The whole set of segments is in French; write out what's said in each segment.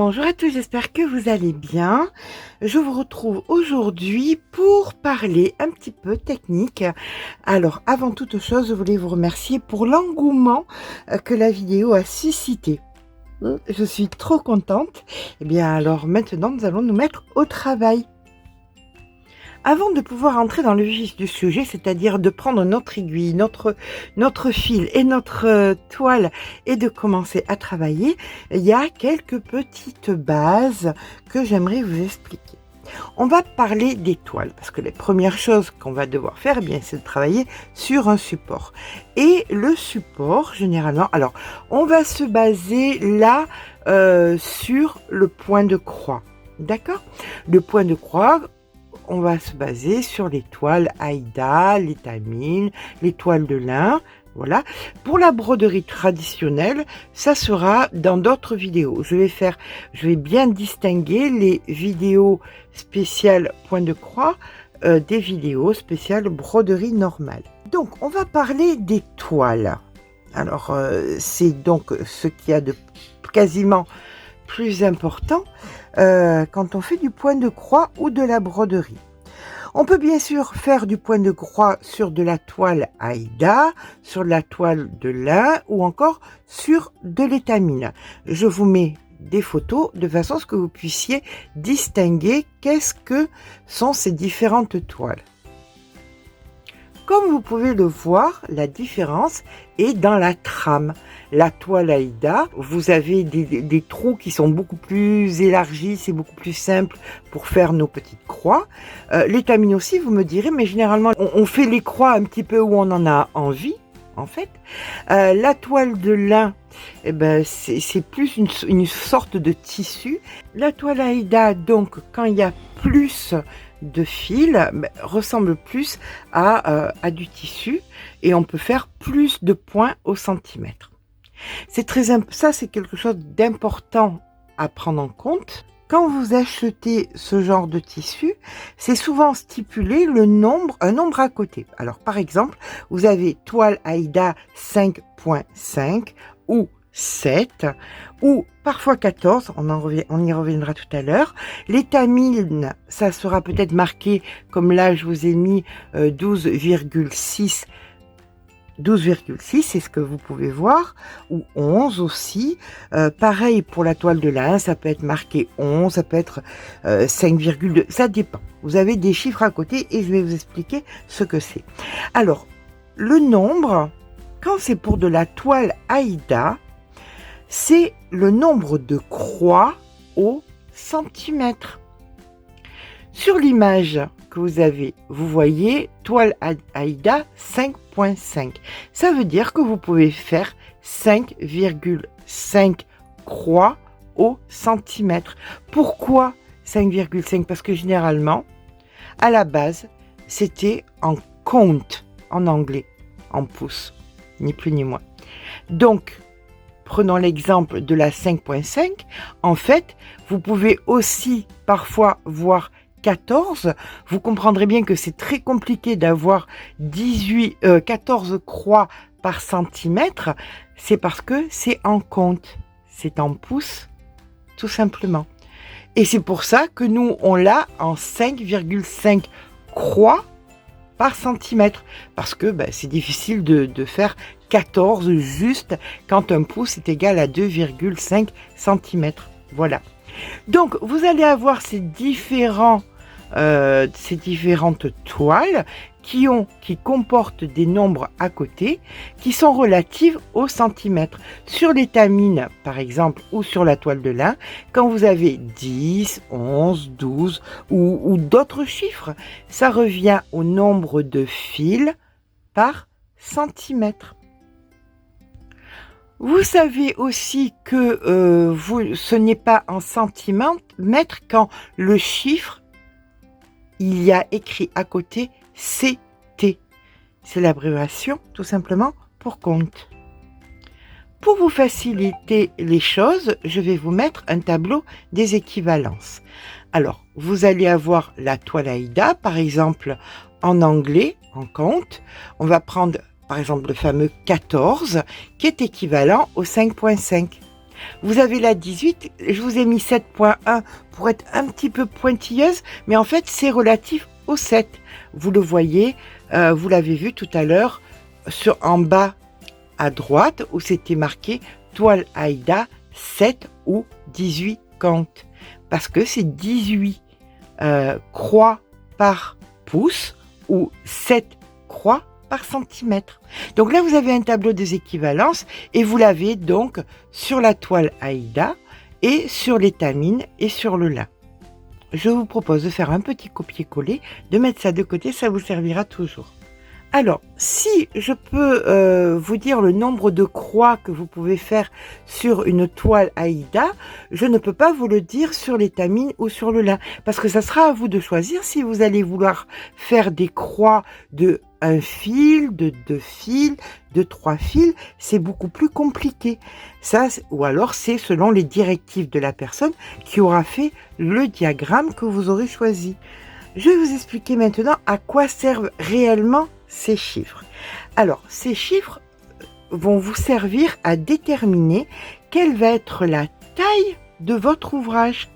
Bonjour à tous, j'espère que vous allez bien. Je vous retrouve aujourd'hui pour parler un petit peu technique. Alors, avant toute chose, je voulais vous remercier pour l'engouement que la vidéo a suscité. Je suis trop contente. Eh bien, alors maintenant, nous allons nous mettre au travail. Avant de pouvoir entrer dans le vif du sujet, c'est-à-dire de prendre notre aiguille, notre fil et notre toile et de commencer à travailler, il y a quelques petites bases que j'aimerais vous expliquer. On va parler des toiles parce que les premières choses qu'on va devoir faire, eh bien, c'est de travailler sur un support. Et le support, généralement, alors, on va se baser là sur le point de croix. D'accord? Le point de croix, on va se baser sur les toiles Aïda, les tamines, les toiles de lin. Voilà. Pour la broderie traditionnelle, ça sera dans d'autres vidéos. Je vais bien distinguer les vidéos spéciales point de croix des vidéos spéciales broderie normale. Donc, on va parler des toiles. Alors, c'est donc ce qu'il y a de quasiment plus important quand on fait du point de croix ou de la broderie. On peut bien sûr faire du point de croix sur de la toile Aïda, sur de la toile de lin ou encore sur de l'étamine. Je vous mets des photos de façon à ce que vous puissiez distinguer qu'est-ce que sont ces différentes toiles. Comme vous pouvez le voir, la différence est dans la trame. La toile Aïda, vous avez des trous qui sont beaucoup plus élargis, c'est beaucoup plus simple pour faire nos petites croix. Les tamines aussi, vous me direz, mais généralement, on fait les croix un petit peu où on en a envie, en fait. La toile de lin, eh ben, c'est plus une sorte de tissu. La toile Aïda, donc, quand il y a plus de fil, ressemble plus à du tissu et on peut faire plus de points au centimètre. Ça, c'est quelque chose d'important à prendre en compte. Quand vous achetez ce genre de tissu, c'est souvent stipulé un nombre à côté. Alors, par exemple, vous avez toile Aïda 5.5 ou 7 ou parfois 14, on y reviendra tout à l'heure. Les tamines, ça sera peut-être marqué, comme là je vous ai mis 12,6, c'est ce que vous pouvez voir, ou 11 aussi. Pareil pour la toile de lin, ça peut être marqué 11, ça peut être 5,2, ça dépend. Vous avez des chiffres à côté et je vais vous expliquer ce que c'est. Alors, le nombre, quand c'est pour de la toile Aïda, c'est le nombre de croix au centimètre. Sur l'image que vous avez, vous voyez toile Aïda 5.5. Ça veut dire que vous pouvez faire 5,5 croix au centimètre. Pourquoi 5,5? Parce que généralement, à la base, c'était en count, en anglais, en pouces, ni plus ni moins. Donc, prenons l'exemple de la 5.5. En fait, vous pouvez aussi parfois voir 14. Vous comprendrez bien que c'est très compliqué d'avoir 14 croix par centimètre. C'est parce que c'est en compte. C'est en pouces, tout simplement. Et c'est pour ça que nous, on l'a en 5,5 croix par centimètre. Parce que c'est difficile de faire 14 juste quand un pouce est égal à 2,5 cm. Voilà. Donc, vous allez avoir ces différentes toiles qui comportent des nombres à côté qui sont relatives au centimètre. Sur les tamines, par exemple, ou sur la toile de lin, quand vous avez 10, 11, 12 ou d'autres chiffres, ça revient au nombre de fils par centimètre. Vous savez aussi que ce n'est pas en centimètres quand le chiffre, il y a écrit à côté CT. C'est l'abréviation tout simplement pour compte. Pour vous faciliter les choses, je vais vous mettre un tableau des équivalences. Alors, vous allez avoir la toile Aïda, par exemple, en anglais, en compte. On va prendre par exemple le fameux 14 qui est équivalent au 5.5. Vous avez la 18, je vous ai mis 7.1 pour être un petit peu pointilleuse, mais en fait c'est relatif au 7. Vous le voyez, vous l'avez vu tout à l'heure, en bas à droite où c'était marqué toile Aïda 7 ou 18 comptes. Parce que c'est 18 croix par pouce ou 7 croix par centimètre. Donc là, vous avez un tableau des équivalences et vous l'avez donc sur la toile Aïda et sur l'étamine et sur le lin. Je vous propose de faire un petit copier-coller, de mettre ça de côté, ça vous servira toujours. Alors, si je peux vous dire le nombre de croix que vous pouvez faire sur une toile Aïda, je ne peux pas vous le dire sur l'étamine ou sur le lin, parce que ça sera à vous de choisir si vous allez vouloir faire des croix de 1 fil, de 2 fils, de 3 fils, c'est beaucoup plus compliqué. Ça, ou alors c'est selon les directives de la personne qui aura fait le diagramme que vous aurez choisi. Je vais vous expliquer maintenant à quoi servent réellement ces chiffres. Alors, ces chiffres vont vous servir à déterminer quelle va être la taille de votre ouvrage.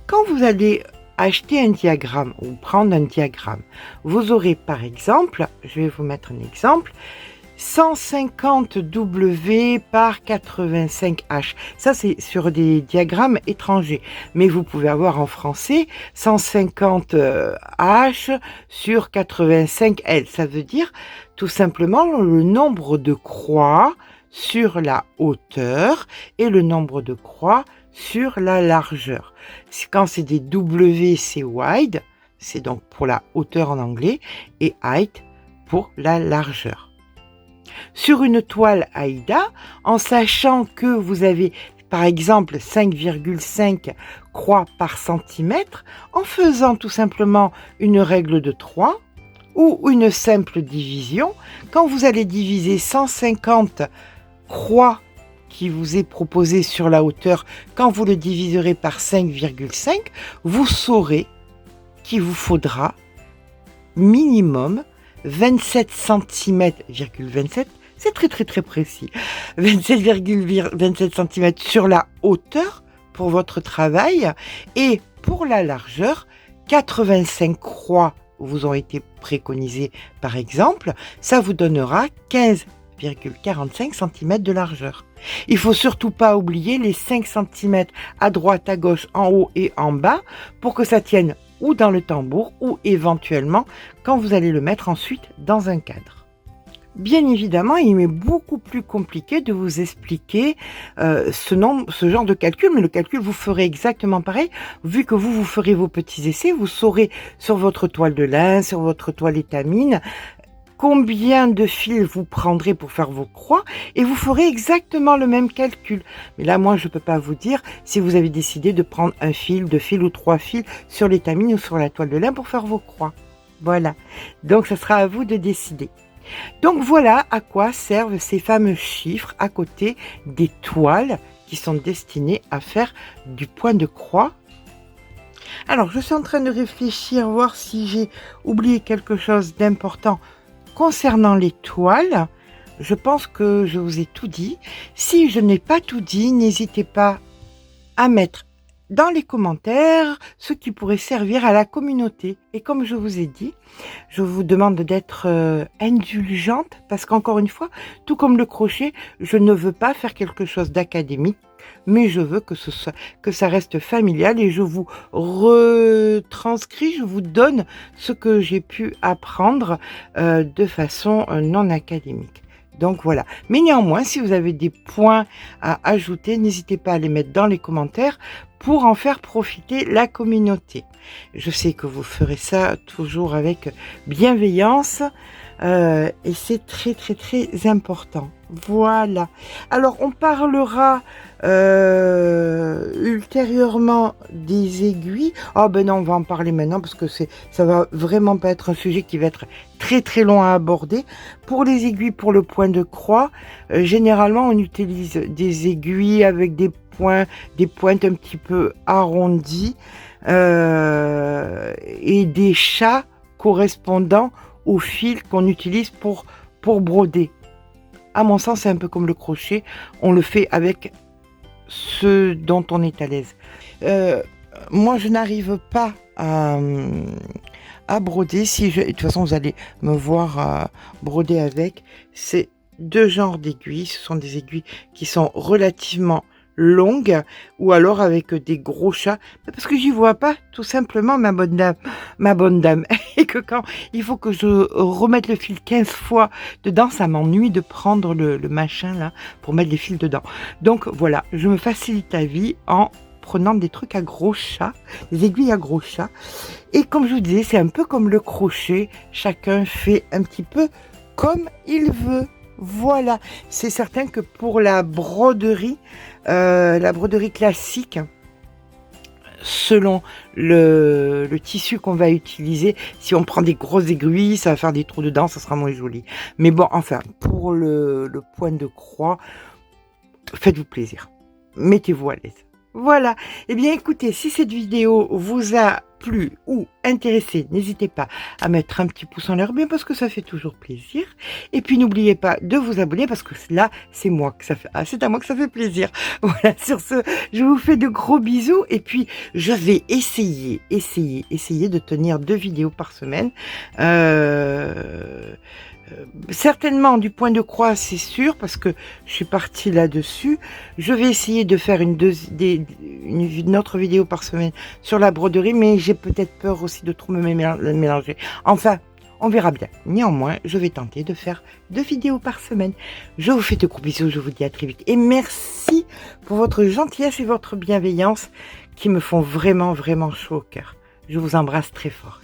Quand vous allez acheter un diagramme ou prendre un diagramme, vous aurez par exemple, je vais vous mettre un exemple, 150 W par 85 H. Ça, c'est sur des diagrammes étrangers. Mais vous pouvez avoir en français 150 H sur 85 L. Ça veut dire tout simplement le nombre de croix sur la hauteur et le nombre de croix sur la largeur. Quand c'est des W, c'est wide, c'est donc pour la hauteur en anglais, et height pour la largeur. Sur une toile Aïda, en sachant que vous avez par exemple 5,5 croix par centimètre, en faisant tout simplement une règle de 3 ou une simple division, quand vous allez diviser 150 croix qui vous est proposé sur la hauteur, quand vous le diviserez par 5,5, vous saurez qu'il vous faudra minimum 27 cm,27, c'est très précis, 27,27 cm sur la hauteur pour votre travail et pour la largeur, 85 croix vous ont été préconisées par exemple, ça vous donnera 15,45 cm de largeur. Il ne faut surtout pas oublier les 5 cm à droite, à gauche, en haut et en bas pour que ça tienne ou dans le tambour ou éventuellement quand vous allez le mettre ensuite dans un cadre. Bien évidemment, il m'est beaucoup plus compliqué de vous expliquer ce genre de calcul, mais le calcul vous ferez exactement pareil, vu que vous ferez vos petits essais, vous saurez sur votre toile de lin, sur votre toile étamine, combien de fils vous prendrez pour faire vos croix et vous ferez exactement le même calcul. Mais là, moi, je ne peux pas vous dire si vous avez décidé de prendre 1 fil, 2 fils ou 3 fils sur l'étamine ou sur la toile de lin pour faire vos croix. Voilà. Donc, ce sera à vous de décider. Donc, voilà à quoi servent ces fameux chiffres à côté des toiles qui sont destinées à faire du point de croix. Alors, je suis en train de réfléchir, voir si j'ai oublié quelque chose d'important concernant les toiles. Je pense que je vous ai tout dit. Si je n'ai pas tout dit, n'hésitez pas à mettre dans les commentaires ce qui pourrait servir à la communauté. Et comme je vous ai dit, je vous demande d'être indulgente parce qu'encore une fois, tout comme le crochet, je ne veux pas faire quelque chose d'académique, mais je veux que ça reste familial et je vous retranscris, je vous donne ce que j'ai pu apprendre de façon non académique. Donc voilà. Mais néanmoins, si vous avez des points à ajouter, n'hésitez pas à les mettre dans les commentaires pour en faire profiter la communauté. Je sais que vous ferez ça toujours avec bienveillance et c'est très important. Voilà. Alors, on parlera ultérieurement des aiguilles. Oh ben non, on va en parler maintenant parce que ça va vraiment pas être un sujet qui va être très long à aborder. Pour les aiguilles, pour le point de croix, généralement, on utilise des aiguilles avec des pointes un petit peu arrondies et des chats correspondant au fil qu'on utilise pour broder. à mon sens, c'est un peu comme le crochet. On le fait avec ce dont on est à l'aise. Moi, je n'arrive pas à broder. De toute façon, vous allez me voir broder avec. C'est deux genres d'aiguilles. Ce sont des aiguilles qui sont relativement longues ou alors avec des gros chats, parce que j'y vois pas tout simplement, ma bonne dame, et que quand il faut que je remette le fil 15 fois dedans, ça m'ennuie de prendre le machin là pour mettre les fils dedans. Donc voilà, je me facilite la vie en prenant des trucs à gros chat, des aiguilles à gros chat. Et comme je vous disais, c'est un peu comme le crochet, chacun fait un petit peu comme il veut. Voilà, c'est certain que pour la broderie classique, selon le tissu qu'on va utiliser, si on prend des grosses aiguilles, ça va faire des trous dedans, ça sera moins joli. Mais bon, enfin, pour le point de croix, faites-vous plaisir, mettez-vous à l'aise. Voilà, eh bien écoutez, si cette vidéo vous a plu ou intéressé, n'hésitez pas à mettre un petit pouce en l'air, bien parce que ça fait toujours plaisir. Et puis n'oubliez pas de vous abonner parce que là, c'est moi que ça fait, c'est à moi que ça fait plaisir. Voilà, sur ce, je vous fais de gros bisous et puis je vais essayer de tenir 2 vidéos par semaine. Certainement du point de croix, c'est sûr, parce que je suis partie là-dessus. Je vais essayer de faire une autre vidéo par semaine sur la broderie, mais j'ai peut-être peur aussi de trop me mélanger. Enfin, on verra bien. Néanmoins, je vais tenter de faire 2 vidéos par semaine. Je vous fais de gros bisous, je vous dis à très vite. Et merci pour votre gentillesse et votre bienveillance qui me font vraiment, vraiment chaud au cœur. Je vous embrasse très fort.